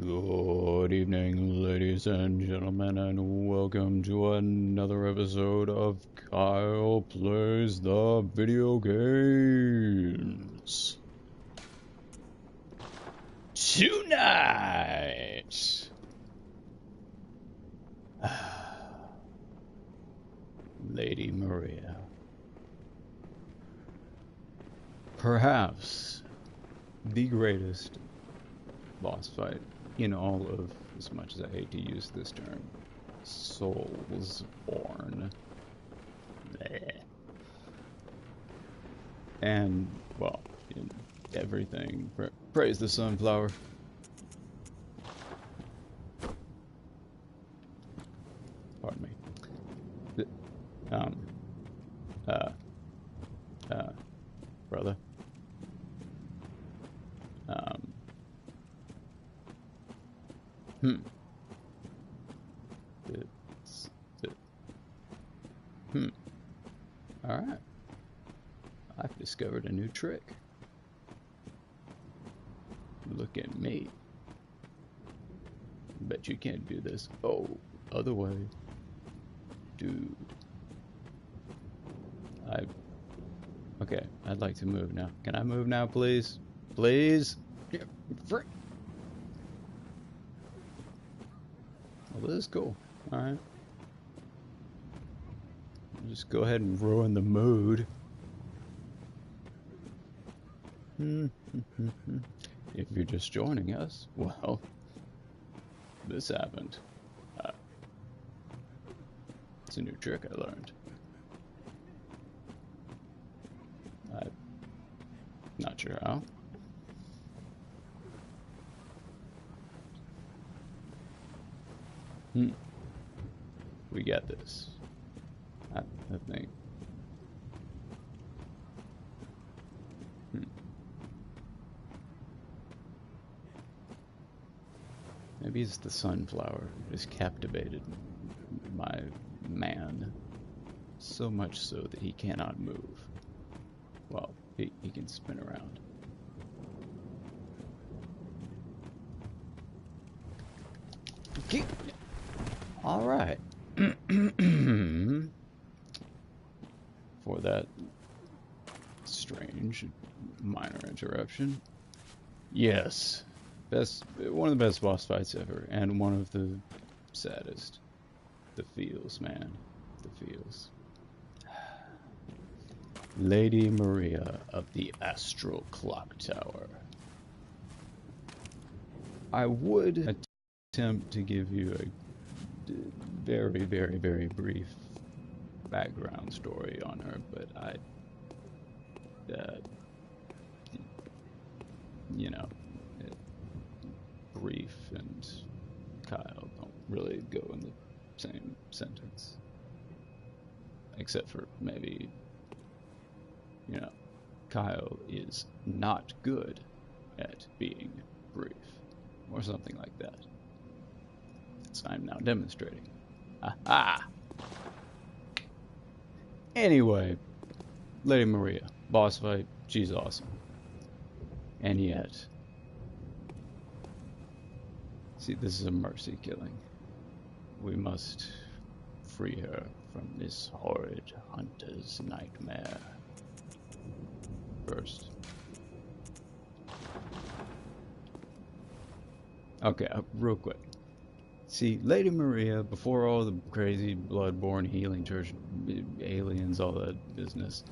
Good evening, ladies and gentlemen, and welcome to another episode of Kyle Plays the Video Games. Tonight, Lady Maria. Perhaps the greatest boss fight in all of, as much as I hate to use this term, soulsborne. Bleh. And, well, in everything. Praise the sunflower. Pardon me. Brother. Alright. I've discovered a new trick. Look at me. Bet you can't do this. Oh, other way. Dude. Okay, I'd like to move now. Can I move now, please? Please? Yeah, frick. Well, this is cool. Alright. Just go ahead and ruin the mood. If you're just joining us, well, this happened. It's a new trick I learned. I'm not sure how. We got this. I think. Maybe it's the sunflower has captivated my man so much so that he cannot move. Well, he can spin around. All right. For that strange minor interruption. Yes. One of the best boss fights ever, and one of the saddest. The feels, man. The feels. Lady Maria of the Astral Clock Tower. I would attempt to give you a very, very, very brief background story on her, but brief and Kyle don't really go in the same sentence, except for maybe, Kyle is not good at being brief, or something like that. As I'm now demonstrating. Aha! Anyway, Lady Maria, boss fight, she's awesome. And yet, see, this is a mercy killing. We must free her from this horrid hunter's nightmare. First. Okay, real quick. See, Lady Maria, before all the crazy Bloodborne healing church, aliens, all that business,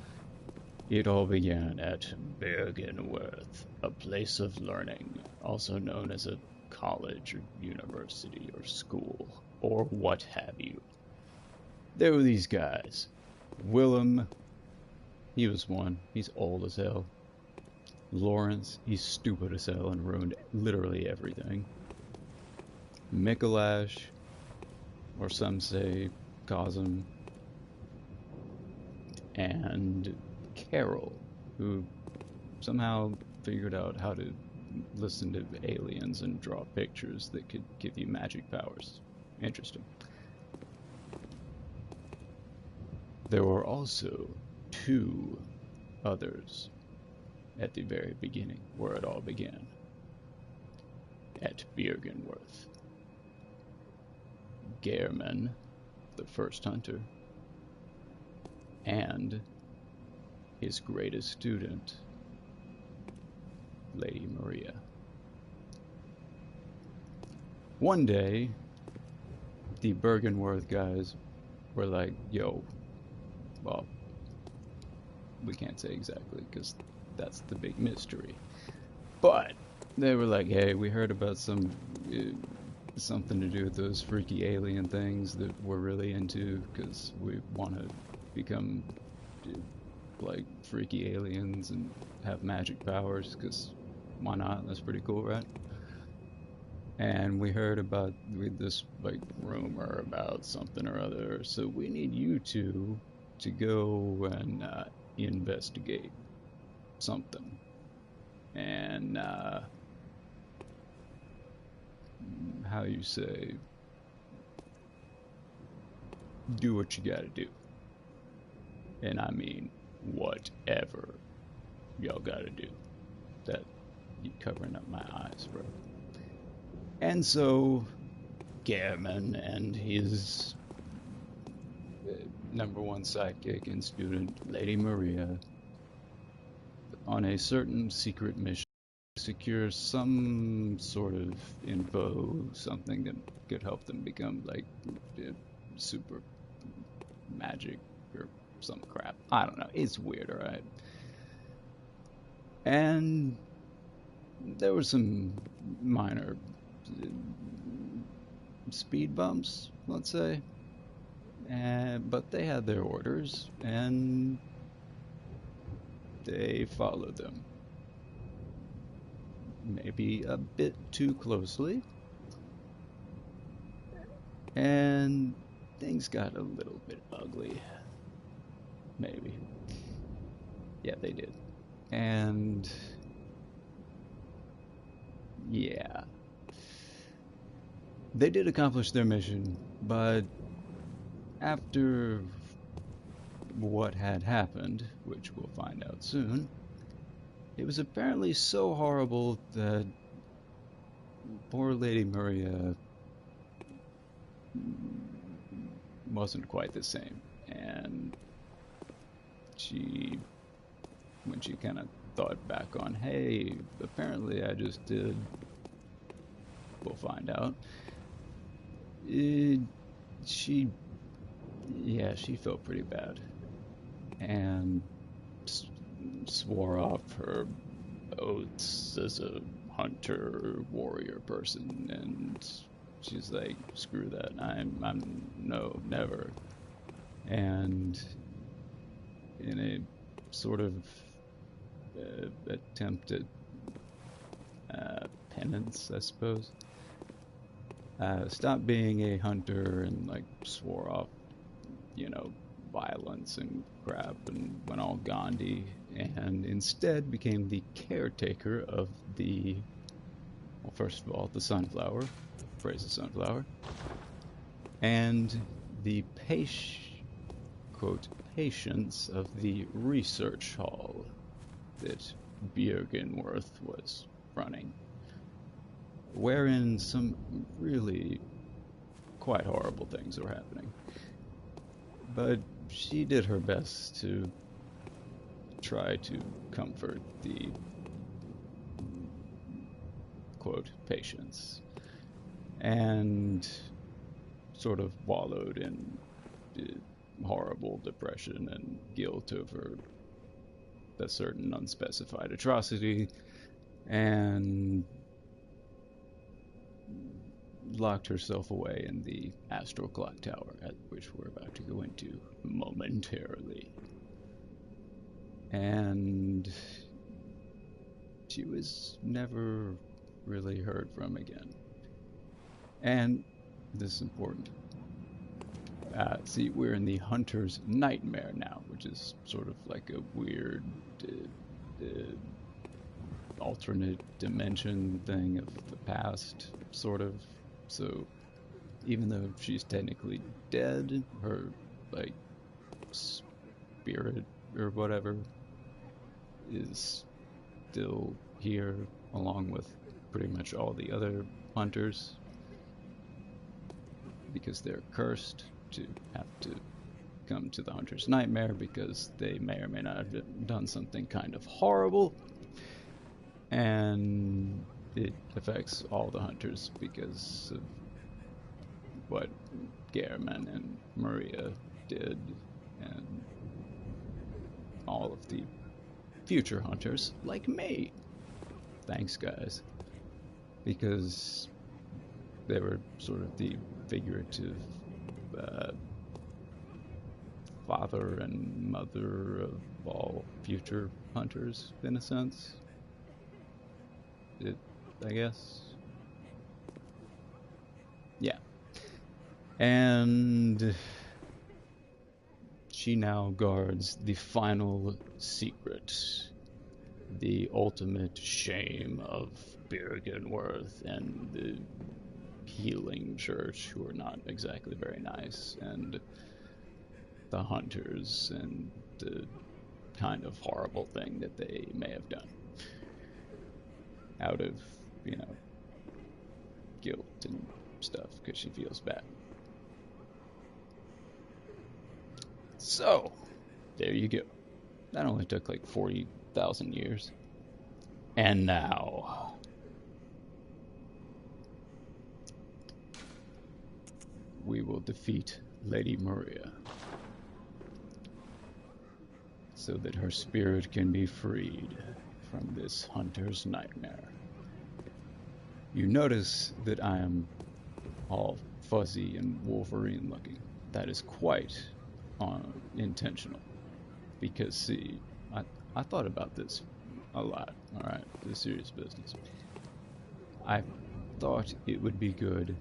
it all began at Bergenworth, a place of learning, also known as a college or university or school, or what have you. There were these guys. Willem, he was one. He's old as hell. Lawrence, he's stupid as hell and ruined literally everything. Mikolash, or some say Cosm, and Carol, who somehow figured out how to listen to aliens and draw pictures that could give you magic powers. Interesting. There were also 2 others at the very beginning, where it all began. at Byrgenworth. Gehrman, the first hunter, and his greatest student, Lady Maria. One day, the Byrgenworth guys were like, yo, well, we can't say exactly because that's the big mystery. But they were like, hey, we heard about something to do with those freaky alien things that we're really into because we want to become like freaky aliens and have magic powers because why not? That's pretty cool, right? And we heard about this like rumor about something or other, so we need you two to go and investigate something. And how you say, do what you gotta do. And I mean whatever y'all gotta do. That you covering up my eyes, bro. And so Gehrman and his number one sidekick and student, Lady Maria, on a certain secret mission, secure some sort of info, something that could help them become like super magic or some crap. I don't know. It's weird, alright? And there were some minor speed bumps, let's say. But they had their orders, and they followed them. Maybe a bit too closely. And things got a little bit ugly. Maybe. Yeah, they did. And yeah. They did accomplish their mission, but after what had happened, which we'll find out soon, it was apparently so horrible that poor Lady Maria wasn't quite the same. And when she kind of thought back on, hey, apparently I just did, we'll find out, she felt pretty bad and swore off her oaths as a hunter warrior person, and she's like, screw that, I'm no, never. And in a sort of attempt at penance, I suppose, stopped being a hunter and like swore off, violence and crap, and went all Gandhi, and instead became the caretaker of first of all, the Sunflower, praise the Sunflower, and the patience of the research hall that Byrgenworth was running, wherein some really quite horrible things were happening. But she did her best to try to comfort the, quote, patients, and sort of wallowed in horrible depression and guilt over a certain unspecified atrocity, and locked herself away in the astral clock tower, at which we're about to go into momentarily. And she was never really heard from again. And this is important. See, we're in the Hunter's Nightmare now, which is sort of like a weird alternate dimension thing of the past, sort of. So even though she's technically dead, her like spirit or whatever is still here, along with pretty much all the other hunters, because they're cursed to have to come to the hunter's nightmare because they may or may not have done something kind of horrible, and it affects all the hunters because of what Gehrman and Maria did, and all of the future hunters like me. Thanks, guys, because they were sort of the figurative father and mother of all future hunters, in a sense. I guess. Yeah. And she now guards the final secret, the ultimate shame of Birkenworth and the Healing Church, who are not exactly very nice, and the hunters, and the kind of horrible thing that they may have done out of, you know, guilt and stuff, because she feels bad. So, there you go. That only took like 40,000 years. And now, we will defeat Lady Maria, so that her spirit can be freed from this hunter's nightmare. You notice that I am all fuzzy and Wolverine looking. That is quite intentional, because see, I thought about this a lot. Alright, this is serious business. I thought it would be good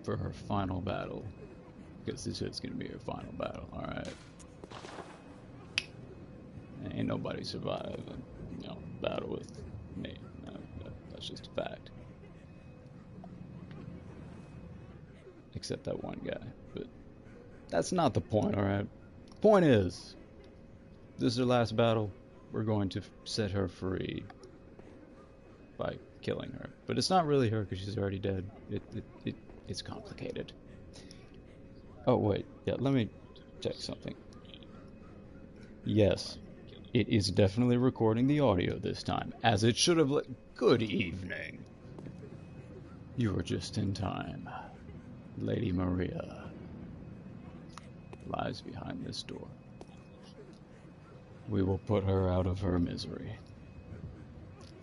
for her final battle, because this is going to be her final battle. Alright, ain't nobody survive a, you know, battle with me. No, that's just a fact. Except that one guy. But that's not the point, alright? Point is, this is her last battle. We're going to set her free by killing her. But it's not really her, because she's already dead. It's complicated. Oh, wait. Yeah, let me check something. Yes, it is definitely recording the audio this time, as it should have. Good evening. You were just in time. Lady Maria lies behind this door. We will put her out of her misery.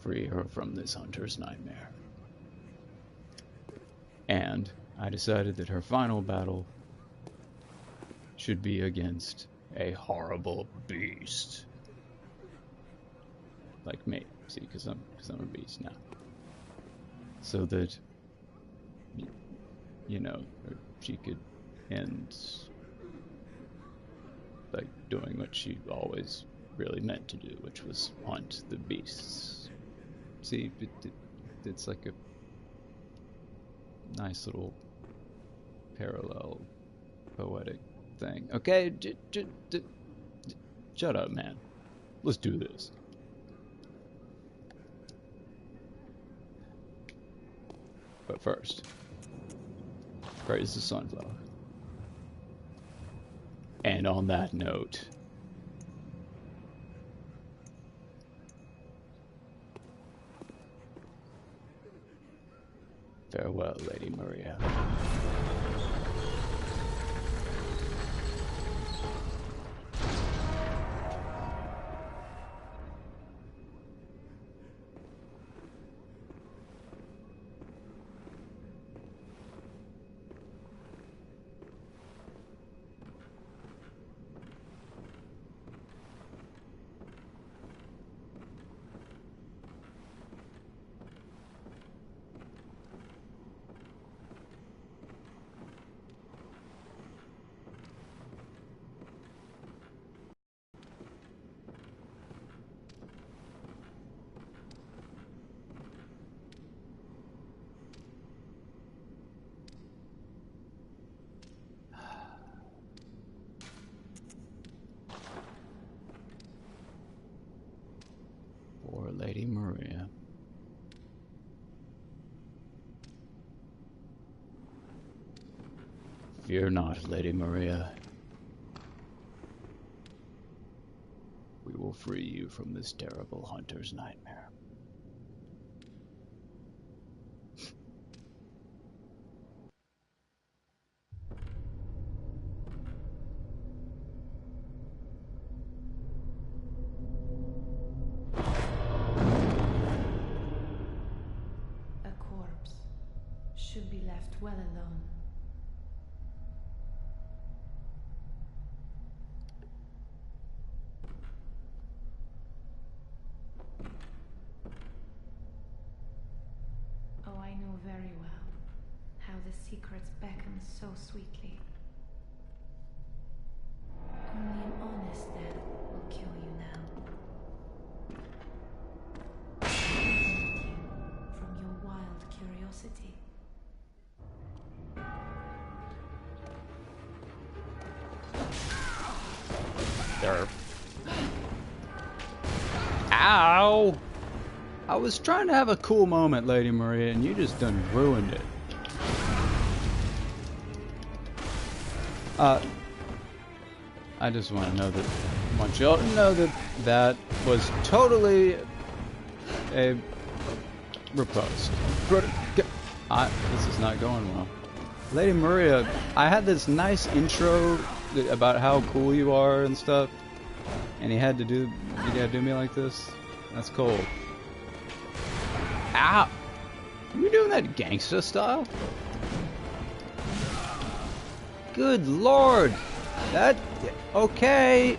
Free her from this hunter's nightmare. And I decided that her final battle should be against a horrible beast. Like me. See, because I'm a beast now. So that, you know, she could end like doing what she always really meant to do, which was hunt the beasts. See, it's like a nice little parallel poetic thing. Okay, shut up, man. Let's do this. But first, praise the sunflower. And on that note, farewell, Lady Maria. Fear not, Lady Maria. We will free you from this terrible hunter's nightmare. A corpse should be left well alone. Oh, I know very well how the secrets beckon so sweetly. Only an honest death will kill you now. Prevent you from your wild curiosity. There. Ow! I was trying to have a cool moment, Lady Maria, and you just done ruined it. I just want to know that, want y'all to know that that was totally a riposte. This is not going well. Lady Maria, I had this nice intro about how cool you are and stuff, and you had to do me like this? That's cold. Ow! You doing that gangsta style? Good lord! That... okay!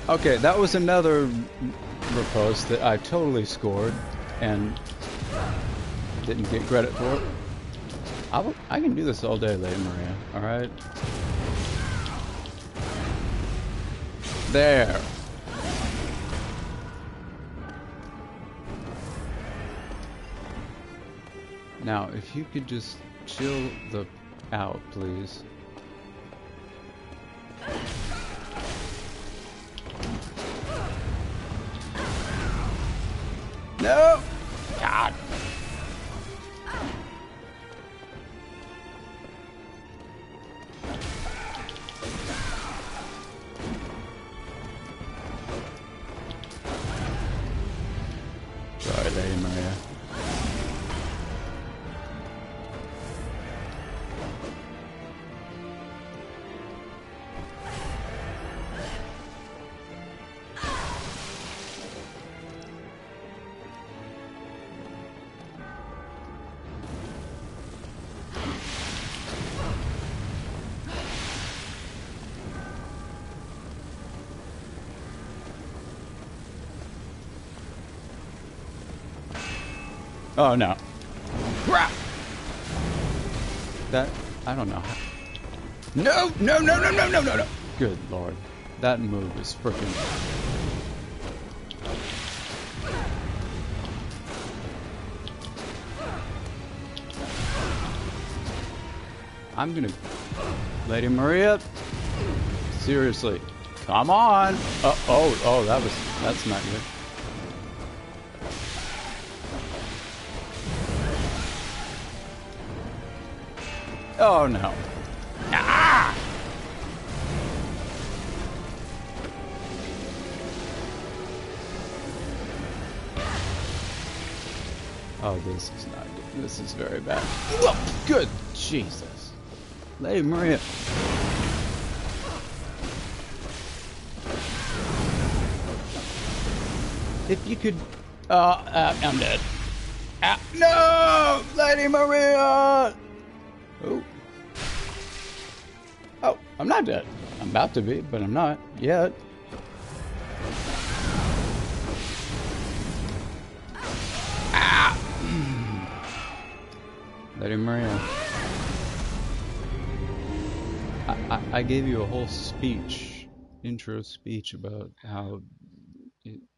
Okay, that was another riposte that I totally scored and didn't get credit for. I can do this all day, Lady Maria, alright? There. Now, if you could just chill the out, please. No! God. Sorry, Lady Maria. Oh no. That, I don't know how. No, no, no, no, no, no, no, no. Good lord. That move is freaking. I'm gonna. Lady Maria? Seriously. Come on. Oh, that's not good. Oh no. Ah! Oh, this is not good. This is very bad. Whoa, good Jesus. Lady Maria. If you could... I'm dead. No! Lady Maria! Oh. Oh, I'm not dead. I'm about to be, but I'm not yet. Ah! Lady Maria. I gave you a whole speech, intro speech about how